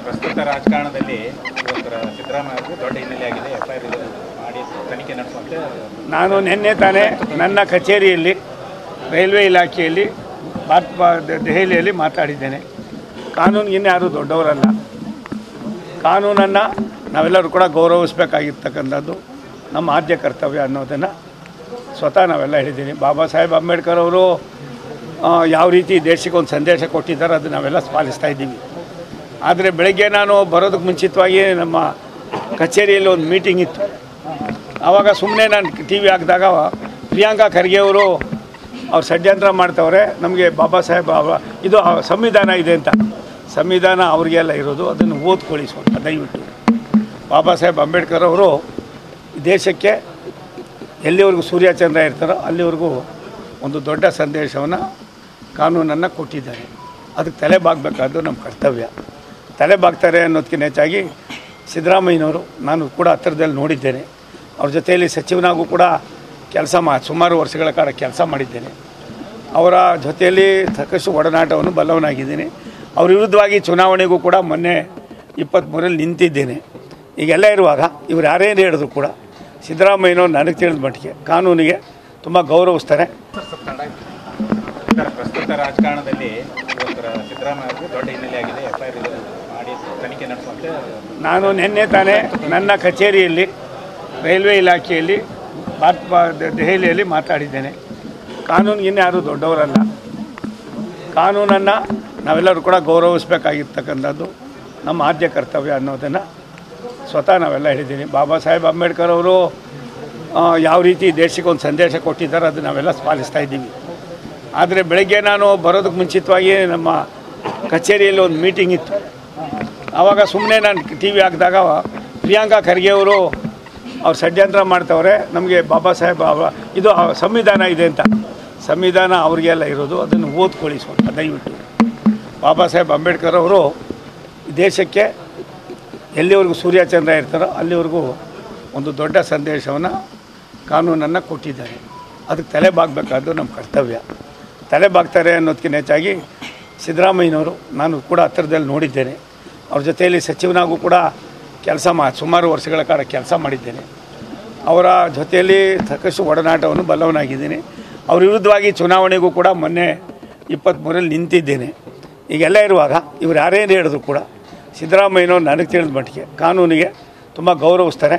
ಪ್ರಸ್ತುತ ರಾಜಕಾರಣದಲ್ಲಿ ಸಿದ್ದರಾಮಯ್ಯ ಅವರಿಗೆ ದೊಡ್ಡ ಹಿನ್ನೆಲೆ ಆಗಿದೆ. ಎಫ್ಐಆರ್ ಮಾಡಿ ತನಿಖೆ ನಡೆಸುವಂತೆ ನಾನು ನಿನ್ನೆ ತಾನೇ ನನ್ನ ಕಚೇರಿಯಲ್ಲಿ ರೈಲ್ವೆ ಇಲಾಖೆಯಲ್ಲಿ ದೆಹಲಿಯಲ್ಲಿ ಮಾತಾಡಿದ್ದೇನೆ. ಕಾನೂನಿಗಿನ್ನ ಯಾರೂ ದೊಡ್ಡವರಲ್ಲ. ಕಾನೂನನ್ನು ನಾವೆಲ್ಲರೂ ಕೂಡ ಗೌರವಿಸಬೇಕಾಗಿರ್ತಕ್ಕಂಥದ್ದು ನಮ್ಮ ಆದ್ಯ ಕರ್ತವ್ಯ ಅನ್ನೋದನ್ನು ಸ್ವತಃ ನಾವೆಲ್ಲ ಹೇಳಿದ್ದೀನಿ. ಬಾಬಾ ಸಾಹೇಬ್ ಅಂಬೇಡ್ಕರ್ ಅವರು ಯಾವ ರೀತಿ ದೇಶಕ್ಕೆ ಒಂದು ಸಂದೇಶ ಕೊಟ್ಟಿದ್ದಾರೆ ಅದು ನಾವೆಲ್ಲ ಪಾಲಿಸ್ತಾ ಇದ್ದೀವಿ. ಆದರೆ ಬೆಳಗ್ಗೆ ನಾನು ಬರೋದಕ್ಕೆ ಮುಂಚಿತವಾಗಿ ನಮ್ಮ ಕಚೇರಿಯಲ್ಲಿ ಒಂದು ಮೀಟಿಂಗ್ ಇತ್ತು. ಆವಾಗ ಸುಮ್ಮನೆ ನಾನು ಟಿ ವಿ ಹಾಕಿದಾಗ ಪ್ರಿಯಾಂಕಾ ಖರ್ಗೆ ಅವರು ಅವ್ರು ಷಡ್ಯಂತ್ರ ಮಾಡ್ತವ್ರೆ, ನಮಗೆ ಬಾಬಾ ಸಾಹೇಬ್ ಇದು ಸಂವಿಧಾನ ಇದೆ ಅಂತ. ಸಂವಿಧಾನ ಅವ್ರಿಗೆಲ್ಲ ಇರೋದು, ಅದನ್ನು ಓದ್ಕೊಳ್ಳಿ ಸ್ವಲ್ಪ ದಯವಿಟ್ಟು. ಬಾಬಾ ಸಾಹೇಬ್ ಅಂಬೇಡ್ಕರ್ ಅವರು ದೇಶಕ್ಕೆ ಎಲ್ಲಿವರೆಗೂ ಸೂರ್ಯಚಂದ್ರ ಇರ್ತಾರೋ ಅಲ್ಲಿವರೆಗೂ ಒಂದು ದೊಡ್ಡ ಸಂದೇಶವನ್ನು ಕಾನೂನನ್ನು ಕೊಟ್ಟಿದ್ದಾರೆ. ಅದಕ್ಕೆ ತಲೆ ಬಾಗಬೇಕಾದ್ದು ನಮ್ಮ ಕರ್ತವ್ಯ. ತಲೆ ಬಾಗ್ತಾರೆ ಅನ್ನೋದಕ್ಕಿಂತ ಹೆಚ್ಚಾಗಿ ಸಿದ್ದರಾಮಯ್ಯನವರು ನಾನು ಕೂಡ ಹತ್ತಿರದಲ್ಲಿ ನೋಡಿದ್ದೇನೆ. ಅವ್ರ ಜೊತೆಯಲ್ಲಿ ಸಚಿವನಾಗೂ ಕೂಡ ಸುಮಾರು ವರ್ಷಗಳ ಕಾಲ ಕೆಲಸ ಮಾಡಿದ್ದೇನೆ. ಅವರ ಜೊತೆಯಲ್ಲಿ ಸಾಕಷ್ಟು ಒಡನಾಟವನ್ನು ಬಲ್ಲವನಾಗಿದ್ದೀನಿ. ಅವ್ರ ವಿರುದ್ಧವಾಗಿ ಚುನಾವಣೆಗೂ ಕೂಡ ಮೊನ್ನೆ 23ರಲ್ಲಿ ನಿಂತಿದ್ದೇನೆ. ಈಗೆಲ್ಲ ಇರುವಾಗ ಇವ್ರು ಯಾರೇನು ಹೇಳಿದ್ರು ಕೂಡ ಸಿದ್ದರಾಮಯ್ಯನವರು ನನಗೆ ತಿಳಿದ ಮಟ್ಟಿಗೆ ಕಾನೂನಿಗೆ ತುಂಬ ಗೌರವಿಸ್ತಾರೆ. ಪ್ರಸ್ತುತ ರಾಜಕಾರಣದಲ್ಲಿ ಸಿದ್ದರಾಮಯ್ಯ ಅವರಿಗೆ ದೊಡ್ಡ ಹಿನ್ನೆಲೆ ಆಗಿದೆ. ಎಫ್ಐಆರ್ ಮಾಡಿ ತನಿಖೆ ನಡೆಸುವಂತೆ ನಾನು ನಿನ್ನೆ ತಾನೇ ನನ್ನ ಕಚೇರಿಯಲ್ಲಿ ರೈಲ್ವೆ ಇಲಾಖೆಯಲ್ಲಿ ದೆಹಲಿಯಲ್ಲಿ ಮಾತಾಡಿದ್ದೇನೆ. ಕಾನೂನಿಗಿನ್ನ ಯಾರೂ ದೊಡ್ಡವರಲ್ಲ. ಕಾನೂನನ್ನು ನಾವೆಲ್ಲರೂ ಕೂಡ ಗೌರವಿಸಬೇಕಾಗಿರ್ತಕ್ಕಂಥದ್ದು ನಮ್ಮ ಆದ್ಯ ಕರ್ತವ್ಯ ಅನ್ನೋದನ್ನು ಸ್ವತಃ ನಾವೆಲ್ಲ ಹೇಳಿದ್ದೀನಿ. ಬಾಬಾ ಸಾಹೇಬ್ ಅಂಬೇಡ್ಕರ್ ಅವರು ಯಾವ ರೀತಿ ದೇಶಕ್ಕೆ ಒಂದು ಸಂದೇಶ ಕೊಟ್ಟಿದ್ದಾರೆ ಅದು ನಾವೆಲ್ಲ ಪಾಲಿಸ್ತಾ ಇದ್ದೀವಿ. ಆದರೆ ಬೆಳಗ್ಗೆ ನಾನು ಬರೋದಕ್ಕೆ ಮುಂಚಿತವಾಗಿ ನಮ್ಮ ಕಚೇರಿಯಲ್ಲಿ ಒಂದು ಮೀಟಿಂಗ್ ಇತ್ತು. ಆವಾಗ ಸುಮ್ಮನೆ ನಾನು ಟಿ ವಿ ಹಾಕಿದಾಗ ಪ್ರಿಯಾಂಕಾ ಖರ್ಗೆ ಅವರು ಅವ್ರು ಷಡ್ಯಂತ್ರ ಮಾಡ್ತವ್ರೆ, ನಮಗೆ ಬಾಬಾ ಸಾಹೇಬ್ ಇದು ಸಂವಿಧಾನ ಇದೆ ಅಂತ. ಸಂವಿಧಾನ ಅವ್ರಿಗೆಲ್ಲ ಇರೋದು, ಅದನ್ನು ಓದ್ಕೊಳ್ಳಿ ಸ್ವಲ್ಪ ದಯವಿಟ್ಟು. ಬಾಬಾ ಸಾಹೇಬ್ ಅಂಬೇಡ್ಕರ್ ಅವರು ದೇಶಕ್ಕೆ ಎಲ್ಲಿವರೆಗೂ ಸೂರ್ಯಚಂದ್ರ ಇರ್ತಾರೋ ಅಲ್ಲಿವರೆಗೂ ಒಂದು ದೊಡ್ಡ ಸಂದೇಶವನ್ನು ಕಾನೂನನ್ನು ಕೊಟ್ಟಿದ್ದಾರೆ. ಅದಕ್ಕೆ ತಲೆ ಬಾಗಬೇಕಾದ್ದು ನಮ್ಮ ಕರ್ತವ್ಯ. ತಲೆ ಬಾಗ್ತಾರೆ ಅನ್ನೋದಕ್ಕಿಂತ ಹೆಚ್ಚಾಗಿ ಸಿದ್ದರಾಮಯ್ಯನವರು ನಾನು ಕೂಡ ಹತ್ತಿರದಲ್ಲಿ ನೋಡಿದ್ದೇನೆ. ಅವ್ರ ಜೊತೆಯಲ್ಲಿ ಸಚಿವನಾಗೂ ಕೂಡ ಸುಮಾರು ವರ್ಷಗಳ ಕಾಲ ಕೆಲಸ ಮಾಡಿದ್ದೇನೆ. ಅವರ ಜೊತೆಯಲ್ಲಿ ಸಾಕಷ್ಟು ಒಡನಾಟವನ್ನು ಬಲ್ಲವನಾಗಿದ್ದೀನಿ. ಅವ್ರ ವಿರುದ್ಧವಾಗಿ ಚುನಾವಣೆಗೂ ಕೂಡ ಮೊನ್ನೆ 23ರಲ್ಲಿ ನಿಂತಿದ್ದೇನೆ. ಈಗೆಲ್ಲ ಇರುವಾಗ ಇವ್ರು ಯಾರೇನು ಹೇಳಿದ್ರು ಕೂಡ ಸಿದ್ದರಾಮಯ್ಯನವರು ನನಗೆ ತಿಳಿದ ಮಟ್ಟಿಗೆ ಕಾನೂನಿಗೆ ತುಂಬ ಗೌರವಿಸ್ತಾರೆ.